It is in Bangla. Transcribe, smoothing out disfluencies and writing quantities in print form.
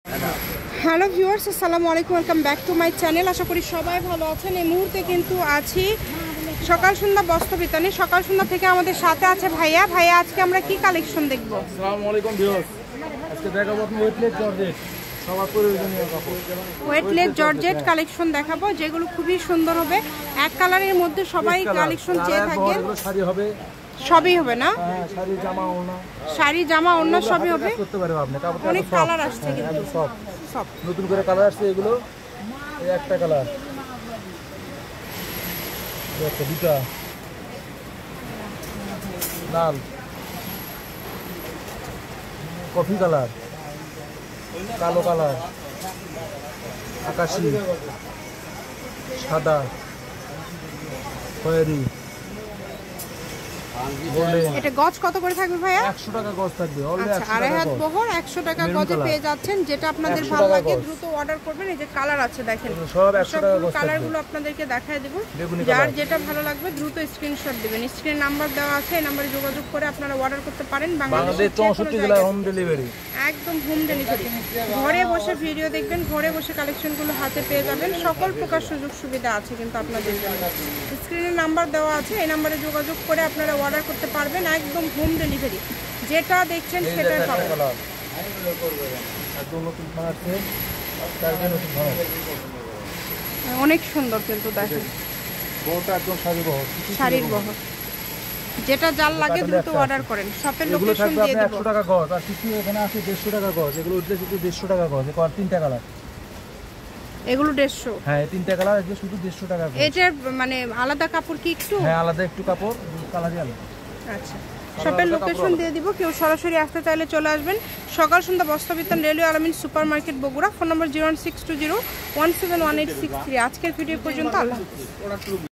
হ্যালো ভিউয়ার্স, আসসালামু আলাইকুম, welcome back to my channel. আশা করি সবাই ভালো আছেন। এই মুহূর্তে কিন্তু আছি সকাল সন্ধ্যা বস্ত্র বিতানে। সকাল সন্ধ্যা থেকে আমাদের সাথে আছে ভাইয়া। ভাইয়া, আজকে আমরা কি কালেকশন দেখবো? আসসালামু আলাইকুম ভিউয়ার্স, আজকে দেখাবো আপনি ওয়েটলেস জর্জেট সবার প্রয়োজনীয় কাপড়। ওয়েটলেস জর্জেট কালেকশন দেখাবো, যেগুলো খুবই সুন্দর হবে। এক কালারের মধ্যে সবাই কালেকশন চেয়ে থাকেন। শাড়ি হবে, সবই হবে না? হ্যাঁ, শাড়ি জামা ওড়না, শাড়ি জামা ওড়না সবই হবে। করতে পারবে আপনি। কাপড় অনেক কালার আসছে কিন্তু সব সব নতুন করে কালার আসছে। এগুলো এই একটা কালার, একটা দুটা লাল, কফি কালার, কালো কালার, আকাশি, সাদা, খয়েরি। এটা গজ কত করে থাকবে ভাইয়া? 100 টাকা গজ থাকবে। আচ্ছা, আড়াই হাত বহর 100 টাকা গজে পেয়ে যাচ্ছেন। যেটা আপনাদের ভালো লাগে দ্রুত অর্ডার করবেন। এই যে কালার আছে দেখেন, সব 100 টাকা গজ। কালারগুলো আপনাদেরকে দেখায় দেব। যার যেটা ভালো লাগবে দ্রুত স্ক্রিনশট দিবেন। স্ক্রিন নাম্বার দেওয়া আছে, এই নম্বরে যোগাযোগ করে আপনারা অর্ডার করতে পারেন। বাংলাদেশ 64 জেলায় হোম ডেলিভারি, একদম হোম ডেলিভারি। ঘরে বসে ভিডিও দেখবেন, ঘরে বসে কালেকশনগুলো হাতে পেয়ে যাবেন। সকল প্রকার সুযোগ সুবিধা আছে কিন্তু আপনাদের জন্য। স্ক্রিনে নাম্বার দেওয়া আছে, এই নম্বরে যোগাযোগ করে আপনারা অর্ডার করতে পারবেন। একদম হোম ডেলিভারি, যেটা দেখছেন সেটাই পাবেন। অনেক সুন্দর কিন্তু দেখেন, শাড়ির বহর। যেটা যার লাগে দ্রুত অর্ডার করেন। শপের লোকেশন দিয়ে দেব। 100 টাকা গজ। আর কিছু এখানে আছে 150 টাকা গজ। এগুলো উঠলে শুধু 150 টাকা গজ। আর তিনটা কালার, এগুলো 150। হ্যাঁ, তিনটা কালার, এগুলো শুধু 150 টাকা গজ। এটার মানে আলাদা কাপড় কি একটু? হ্যাঁ, আলাদা একটু কাপড়, কালারই আলাদা। আচ্ছা, শপের লোকেশন দিয়ে দিব। কেউ সরাসরি আসতে চাইলে চলে আসবেন। সকাল সন্ধ্যা বস্ত্র বিতান, রেলওয়ে আলামিন সুপার মার্কেট, বগুড়া। ফোন নম্বর 01620171863। আজকের ভিডিও পর্যন্ত, আল্লাহ হাফেজ।